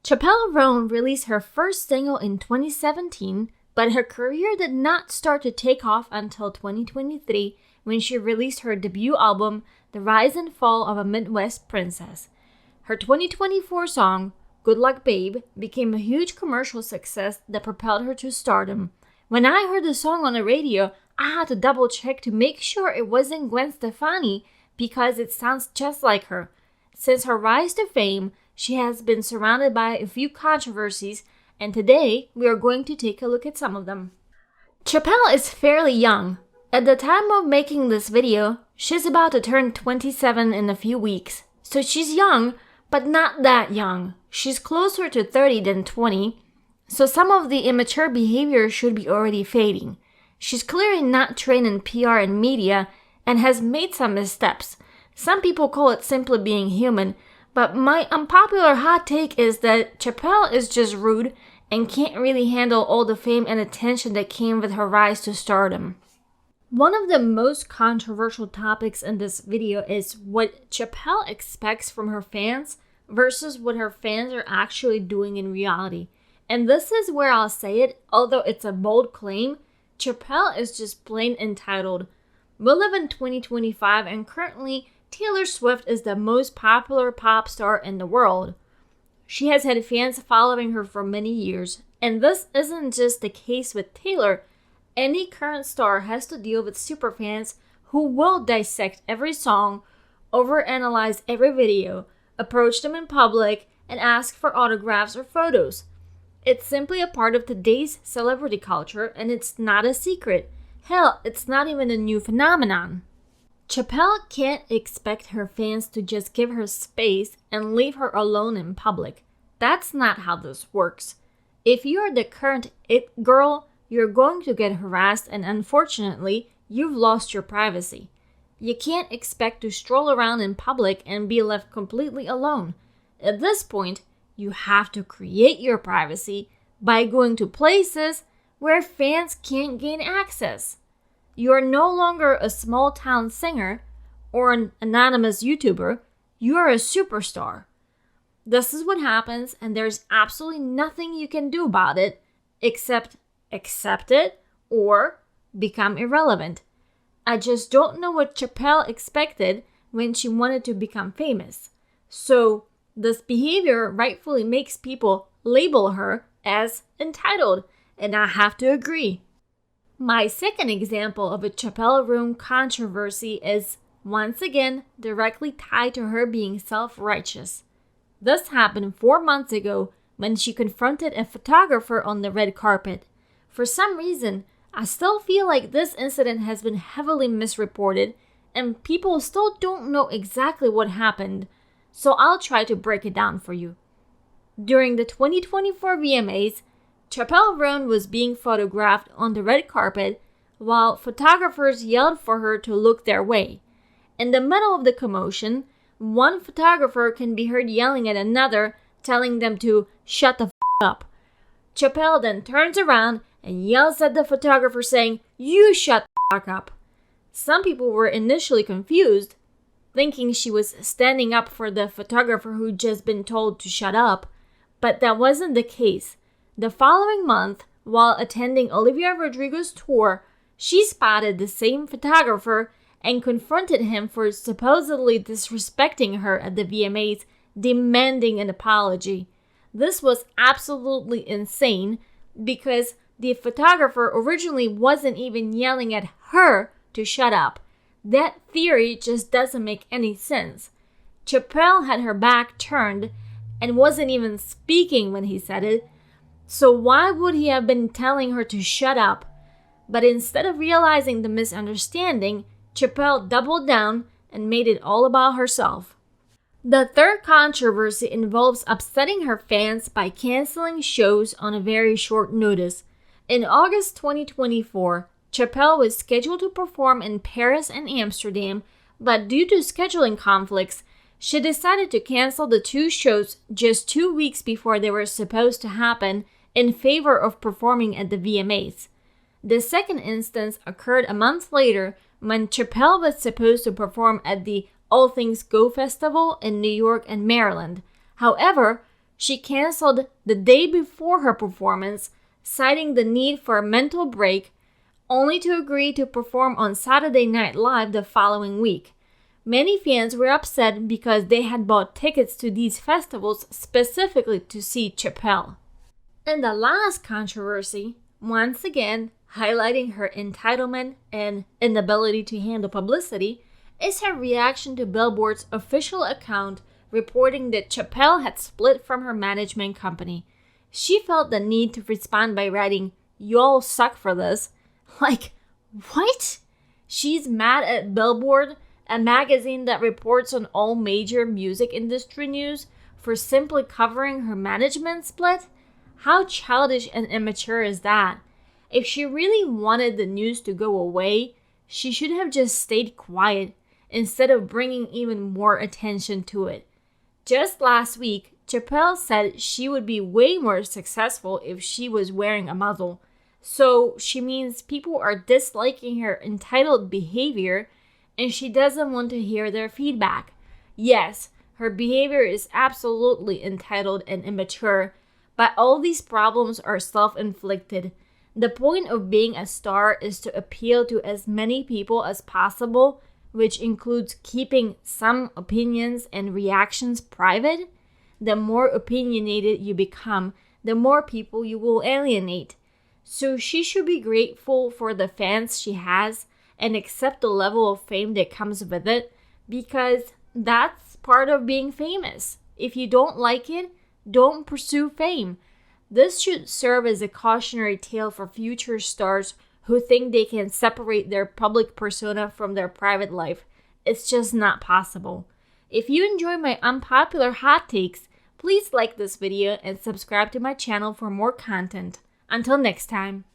Chappell Roan released her first single in 2017, but her career did not start to take off until 2023 when she released her debut album, The Rise and Fall of a Midwest Princess. Her 2024 song, Good Luck Babe, became a huge commercial success that propelled her to stardom. When I heard the song on the radio, I had to double check to make sure it wasn't Gwen Stefani because it sounds just like her. Since her rise to fame, she has been surrounded by a few controversies, and today we are going to take a look at some of them. Chappell is fairly young. At the time of making this video, she's about to turn 27 in a few weeks. So she's young, but not that young. She's closer to 30 than 20, so some of the immature behavior should be already fading. She's clearly not trained in PR and media and has made some missteps. Some people call it simply being human, but my unpopular hot take is that Chappell is just rude and can't really handle all the fame and attention that came with her rise to stardom. One of the most controversial topics in this video is what Chappell expects from her fans versus what her fans are actually doing in reality. And this is where I'll say it, although it's a bold claim, Chappell is just plain entitled. We live in 2025 and currently Taylor Swift is the most popular pop star in the world. She has had fans following her for many years, and this isn't just the case with Taylor. Any current star has to deal with superfans who will dissect every song, overanalyze every video, approach them in public, and ask for autographs or photos. It's simply a part of today's celebrity culture, and it's not a secret. Hell, it's not even a new phenomenon. Chappell can't expect her fans to just give her space and leave her alone in public. That's not how this works. If you're the current it girl, you're going to get harassed and unfortunately, you've lost your privacy. You can't expect to stroll around in public and be left completely alone. At this point, you have to create your privacy by going to places where fans can't gain access. You are no longer a small-town singer or an anonymous YouTuber. You are a superstar. This is what happens, and there's absolutely nothing you can do about it except accept it or become irrelevant. I just don't know what Chappell expected when she wanted to become famous. So this behavior rightfully makes people label her as entitled, and I have to agree. My second example of a Chappell Roan controversy is, once again, directly tied to her being self-righteous. This happened 4 months ago when she confronted a photographer on the red carpet. For some reason, I still feel like this incident has been heavily misreported and people still don't know exactly what happened, so I'll try to break it down for you. During the 2024 VMAs, Chappell Roan was being photographed on the red carpet while photographers yelled for her to look their way. In the middle of the commotion, one photographer can be heard yelling at another, telling them to shut the f*** up. Chappell then turns around and yells at the photographer saying, "You shut the f*** up." Some people were initially confused, thinking she was standing up for the photographer who'd just been told to shut up, but that wasn't the case. The following month, while attending Olivia Rodrigo's tour, she spotted the same photographer and confronted him for supposedly disrespecting her at the VMAs, demanding an apology. This was absolutely insane because the photographer originally wasn't even yelling at her to shut up. That theory just doesn't make any sense. Chappell had her back turned and wasn't even speaking when he said it. So why would he have been telling her to shut up? But instead of realizing the misunderstanding, Chappell doubled down and made it all about herself. The third controversy involves upsetting her fans by canceling shows on a very short notice. In August 2024, Chappell was scheduled to perform in Paris and Amsterdam, but due to scheduling conflicts, she decided to cancel the two shows just 2 weeks before they were supposed to happen in favor of performing at the VMAs. The second instance occurred a month later when Chappell was supposed to perform at the All Things Go Festival in New York and Maryland. However, She canceled the day before her performance, citing the need for a mental break, only to agree to perform on Saturday Night Live the following week. Many fans were upset because they had bought tickets to these festivals specifically to see Chappell. And the last controversy, once again highlighting her entitlement and inability to handle publicity, is her reaction to Billboard's official account reporting that Chappell had split from her management company. She felt the need to respond by writing, "Y'all suck for this." Like, what? She's mad at Billboard, a magazine that reports on all major music industry news, for simply covering her management split? How childish and immature is that? If she really wanted the news to go away, she should have just stayed quiet instead of bringing even more attention to it. Just last week, Chappell said she would be way more successful if she was wearing a muzzle. So she means people are disliking her entitled behavior and she doesn't want to hear their feedback. Yes, her behavior is absolutely entitled and immature, but all these problems are self-inflicted. The point of being a star is to appeal to as many people as possible, which includes keeping some opinions and reactions private. The more opinionated you become, the more people you will alienate. So she should be grateful for the fans she has and accept the level of fame that comes with it, because that's part of being famous. If you don't like it, don't pursue fame. This should serve as a cautionary tale for future stars who think they can separate their public persona from their private life. It's just not possible. If you enjoy my unpopular hot takes, please like this video and subscribe to my channel for more content. Until next time.